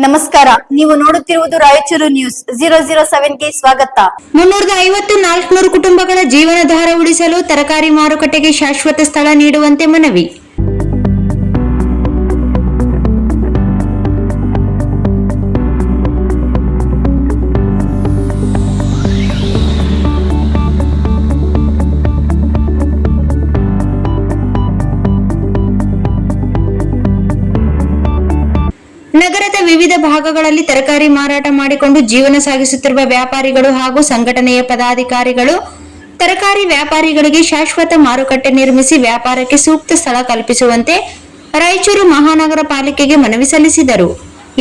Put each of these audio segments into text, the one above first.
ನಮಸ್ಕಾರ, ನೀವು ನೋಡುತ್ತಿರುವುದು ರಾಯಚೂರು ನ್ಯೂಸ್ 007ಗೆ ಸ್ವಾಗತ. 350-400 ಕುಟುಂಬಗಳ ಜೀವನಾಧಾರ ಉಳಿಸಲು ತರಕಾರಿ ಮಾರುಕಟ್ಟೆಗೆ ಶಾಶ್ವತ ಸ್ಥಳ ನೀಡುವಂತೆ ಮನವಿ. ನಗರದ ವಿವಿಧ ಭಾಗಗಳಲ್ಲಿ ತರಕಾರಿ ಮಾರಾಟ ಮಾಡಿಕೊಂಡು ಜೀವನ ಸಾಗಿಸುತ್ತಿರುವ ವ್ಯಾಪಾರಿಗಳು ಹಾಗೂ ಸಂಘಟನೆಯ ಪದಾಧಿಕಾರಿಗಳು ತರಕಾರಿ ವ್ಯಾಪಾರಿಗಳಿಗೆ ಶಾಶ್ವತ ಮಾರುಕಟ್ಟೆ ನಿರ್ಮಿಸಿ ವ್ಯಾಪಾರಕ್ಕೆ ಸೂಕ್ತ ಸ್ಥಳ ಕಲ್ಪಿಸುವಂತೆ ರಾಯಚೂರು ಮಹಾನಗರ ಪಾಲಿಕೆಗೆ ಮನವಿ ಸಲ್ಲಿಸಿದರು.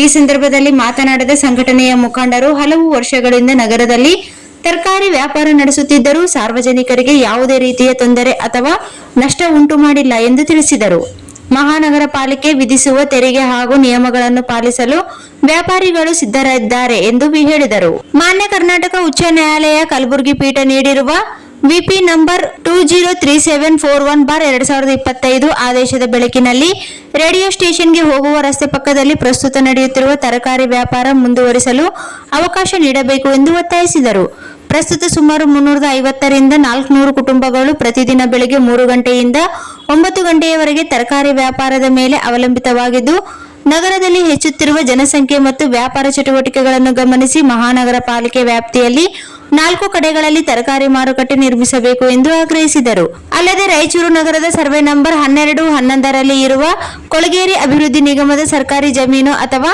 ಈ ಸಂದರ್ಭದಲ್ಲಿ ಮಾತನಾಡಿದ ಸಂಘಟನೆಯ ಮುಖಂಡರು, ಹಲವು ವರ್ಷಗಳಿಂದ ನಗರದಲ್ಲಿ ತರಕಾರಿ ವ್ಯಾಪಾರ ನಡೆಸುತ್ತಿದ್ದರೂ ಸಾರ್ವಜನಿಕರಿಗೆ ಯಾವುದೇ ರೀತಿಯ ತೊಂದರೆ ಅಥವಾ ನಷ್ಟ ಉಂಟು ಮಾಡಿಲ್ಲ ಎಂದು ತಿಳಿಸಿದರು. ಮಹಾನಗರ ಪಾಲಿಕೆ ವಿಧಿಸುವ ತೆರಿಗೆ ಹಾಗೂ ನಿಯಮಗಳನ್ನು ಪಾಲಿಸಲು ವ್ಯಾಪಾರಿಗಳು ಸಿದ್ಧರಿದ್ದಾರೆ ಎಂದು ಹೇಳಿದರು. ಮಾನ್ಯ ಕರ್ನಾಟಕ ಉಚ್ಚ ನ್ಯಾಯಾಲಯ ಕಲಬುರಗಿ ಪೀಠ ನೀಡಿರುವ ವಿಪಿ ನಂಬರ್ 203741/2025 ಆದೇಶದ ಬೆಳಕಿನಲ್ಲಿ ರೇಡಿಯೋ ಸ್ಟೇಷನ್ಗೆ ಹೋಗುವ ರಸ್ತೆ ಪಕ್ಕದಲ್ಲಿ ಪ್ರಸ್ತುತ ನಡೆಯುತ್ತಿರುವ ತರಕಾರಿ ವ್ಯಾಪಾರ ಮುಂದುವರಿಸಲು ಅವಕಾಶ ನೀಡಬೇಕು ಎಂದು ಒತ್ತಾಯಿಸಿದರು. ಪ್ರಸ್ತುತ ಸುಮಾರು 350ರಿಂದ 400 ಕುಟುಂಬಗಳು ಪ್ರತಿದಿನ ಬೆಳಗ್ಗೆ 3 ಗಂಟೆಯಿಂದ 9 ಗಂಟೆಯವರೆಗೆ ತರಕಾರಿ ವ್ಯಾಪಾರದ ಮೇಲೆ ಅವಲಂಬಿತವಾಗಿದ್ದು, ನಗರದಲ್ಲಿ ಹೆಚ್ಚುತ್ತಿರುವ ಜನಸಂಖ್ಯೆ ಮತ್ತು ವ್ಯಾಪಾರ ಚಟುವಟಿಕೆಗಳನ್ನು ಗಮನಿಸಿ ಮಹಾನಗರ ಪಾಲಿಕೆ ವ್ಯಾಪ್ತಿಯಲ್ಲಿ 4 ಕಡೆಗಳಲ್ಲಿ ತರಕಾರಿ ಮಾರುಕಟ್ಟೆ ನಿರ್ಮಿಸಬೇಕು ಎಂದು ಆಗ್ರಹಿಸಿದರು. ಅಲ್ಲದೆ ರಾಯಚೂರು ನಗರದ ಸರ್ವೆ ನಂಬರ್ 12, 11ರಲ್ಲಿ ಇರುವ ಕೊಳಗೇರಿ ಅಭಿವೃದ್ಧಿ ನಿಗಮದ ಸರ್ಕಾರಿ ಜಮೀನು ಅಥವಾ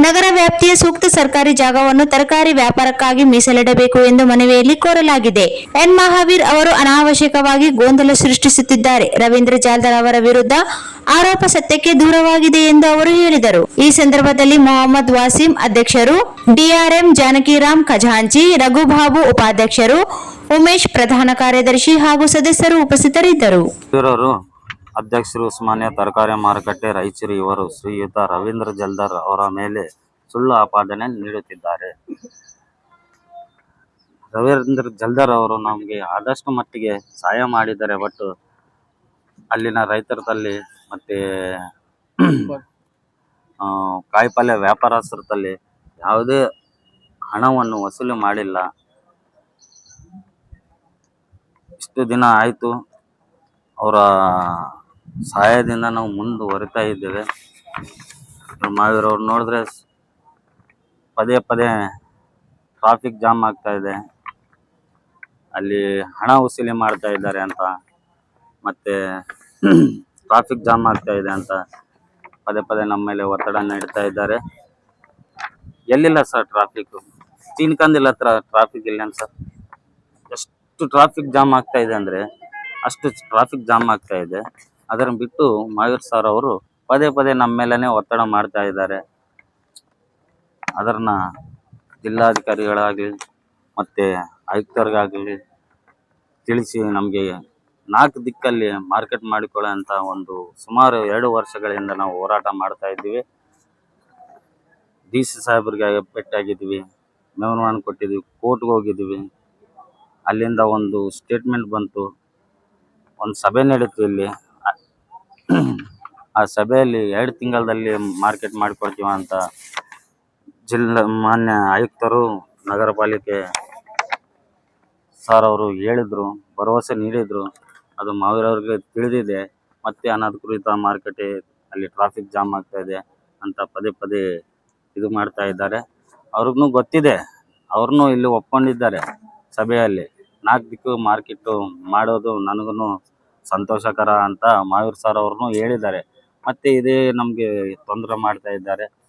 ನಗರ ವ್ಯಾಪ್ತಿಯ ಸೂಕ್ತ ಸರ್ಕಾರಿ ಜಾಗವನ್ನು ತರಕಾರಿ ವ್ಯಾಪಾರಕ್ಕಾಗಿ ಮೀಸಲಿಡಬೇಕು ಎಂದು ಮನವಿಯಲ್ಲಿ ಕೋರಲಾಗಿದೆ. ಎನ್ ಮಹಾವೀರ್ ಅವರು ಅನಾವಶ್ಯಕವಾಗಿ ಗೊಂದಲ ಸೃಷ್ಟಿಸುತ್ತಿದ್ದಾರೆ. ರವೀಂದ್ರ ಜಾಲ್ದಾರ್ ಅವರ ವಿರುದ್ಧ ಆರೋಪ ಸತ್ಯಕ್ಕೆ ದೂರವಾಗಿದೆ ಎಂದು ಅವರು ಹೇಳಿದರು. ಈ ಸಂದರ್ಭದಲ್ಲಿ ಮೊಹಮ್ಮದ್ ವಾಸಿಂ ಅಧ್ಯಕ್ಷರು, ಡಿಆರ್ಎಂ ಜಾನಕಿರಾಮ್ ಖಜಾಂಚಿ, ರಘುಬಾಬು ಉಪಾಧ್ಯಕ್ಷರು, ಉಮೇಶ್ ಪ್ರಧಾನ ಕಾರ್ಯದರ್ಶಿ ಹಾಗೂ ಸದಸ್ಯರು ಉಪಸ್ಥಿತರಿದ್ದರು. ಅಧ್ಯಕ್ಷರು ಉಸ್ಮಾನಿಯಾ ತರಕಾರಿ ಮಾರುಕಟ್ಟೆ ರಾಯಚೂರು ಇವರು ಶ್ರೀಯುತ ರವೀಂದ್ರ ಜಲ್ದಾರ್ ಅವರ ಮೇಲೆ ಸುಳ್ಳು ಆಪಾದನೆ ನೀಡುತ್ತಿದ್ದಾರೆ. ರವೀಂದ್ರ ಜಲ್ದಾರ್ ಅವರು ನಮಗೆ ಆದಷ್ಟು ಮಟ್ಟಿಗೆ ಸಹಾಯ ಮಾಡಿದ್ದಾರೆ. ಬಟ್ ಅಲ್ಲಿನ ರೈತರಲ್ಲಿ ಮತ್ತೆ ಕಾಯಿಪಲ್ಯ ವ್ಯಾಪಾರಸ್ಥರಲ್ಲಿ ಯಾವುದೇ ಹಣವನ್ನು ವಸೂಲಿ ಮಾಡಿಲ್ಲ. ಇಷ್ಟು ದಿನ ಆಯಿತು ಅವರ ಸಹಾಯದಿಂದ ನಾವು ಮುಂದುವರಿತಾ ಇದ್ದೇವೆ. ಮಹಾವೀರ್ ಅವ್ರು ನೋಡಿದ್ರೆ ಪದೇ ಪದೇ ಟ್ರಾಫಿಕ್ ಜಾಮ್ ಆಗ್ತಾ ಇದೆ, ಅಲ್ಲಿ ಹಣ ವಸೂಲಿ ಮಾಡ್ತಾ ಇದ್ದಾರೆ ಅಂತ, ಮತ್ತೆ ಟ್ರಾಫಿಕ್ ಜಾಮ್ ಆಗ್ತಾ ಇದೆ ಅಂತ ಪದೇ ಪದೇ ನಮ್ಮ ಮೇಲೆ ಒತ್ತಡ ನೀಡ್ತಾ ಇದ್ದಾರೆ. ಎಲ್ಲಿಲ್ಲ ಸರ್ ಟ್ರಾಫಿಕ್, ಚೀನ್ಕಂದಿಲ್ಲ ಹತ್ರ ಟ್ರಾಫಿಕ್ ಇಲ್ಲ ಸರ್. ಎಷ್ಟು ಟ್ರಾಫಿಕ್ ಜಾಮ್ ಆಗ್ತಾ ಇದೆ ಅಂದರೆ ಅಷ್ಟು ಟ್ರಾಫಿಕ್ ಜಾಮ್ ಆಗ್ತಾ ಇದೆ. ಅದನ್ನು ಬಿಟ್ಟು ಮಹಾವೀರ್ ಸರ್ ಅವರು ಪದೇ ಪದೇ ನಮ್ಮ ಮೇಲೇ ಒತ್ತಡ ಮಾಡ್ತಾ ಇದ್ದಾರೆ. ಅದನ್ನು ಜಿಲ್ಲಾಧಿಕಾರಿಗಳಾಗಲಿ ಮತ್ತು ಆಯುಕ್ತರಿಗಾಗಲಿ ತಿಳಿಸಿ ನಮಗೆ 4 ದಿಕ್ಕಲ್ಲಿ ಮಾರ್ಕೆಟ್ ಮಾಡಿಕೊಳ್ಳೋಂಥ ಒಂದು ಸುಮಾರು 2 ವರ್ಷಗಳಿಂದ ನಾವು ಹೋರಾಟ ಮಾಡ್ತಾ ಇದ್ದೀವಿ. ಡಿ ಸಿ ಸಾಹೇಬ್ರಿಗೆ ಭೇಟಿಯಾಗಿದ್ದೀವಿ, ಮೆಮೊರಾಂಡಮ್ ಕೊಟ್ಟಿದ್ದೀವಿ, ಕೋರ್ಟ್ಗೆ ಹೋಗಿದ್ದೀವಿ. ಅಲ್ಲಿಂದ ಒಂದು ಸ್ಟೇಟ್ಮೆಂಟ್ ಬಂತು, ಒಂದು ಸಭೆ ನಡೀತು ಇಲ್ಲಿ. ಆ ಸಭೆಯಲ್ಲಿ 2 ತಿಂಗಳಲ್ಲಿ ಮಾರ್ಕೆಟ್ ಮಾಡಿಕೊಡ್ತೀವ ಅಂತ ಮಾನ್ಯ ಆಯುಕ್ತರು ನಗರ ಪಾಲಿಕೆ ಸರ್ ಅವರು ಹೇಳಿದರು, ಭರವಸೆ ನೀಡಿದರು. ಅದು ಮಹಾವೀರ್ ಅವ್ರಿಗೆ ತಿಳಿದಿದೆ. ಮತ್ತೆ ಅನಧಿಕೃತ ಮಾರುಕಟ್ಟೆ ಅಲ್ಲಿ ಟ್ರಾಫಿಕ್ ಜಾಮ್ ಆಗ್ತಾ ಇದೆ ಅಂತ ಪದೇ ಪದೇ ಇದು ಮಾಡ್ತಾ ಇದ್ದಾರೆ. ಅವ್ರಿಗೂ ಗೊತ್ತಿದೆ, ಅವ್ರನ್ನೂ ಇಲ್ಲಿ ಒಪ್ಕೊಂಡಿದ್ದಾರೆ ಸಭೆಯಲ್ಲಿ. 4 ದಿಕ್ಕು ಮಾರ್ಕೆಟು ಮಾಡೋದು ನನಗೂ ಸಂತೋಷಕರ ಅಂತ ಮಹಾವೀರ್ ಸರ್ ಅವ್ರನ್ನೂ ಹೇಳಿದ್ದಾರೆ. ಮತ್ತೆ ಇದೇ ನಮಗೆ ತೊಂದರೆ ಮಾಡ್ತಾ ಇದ್ದಾರೆ.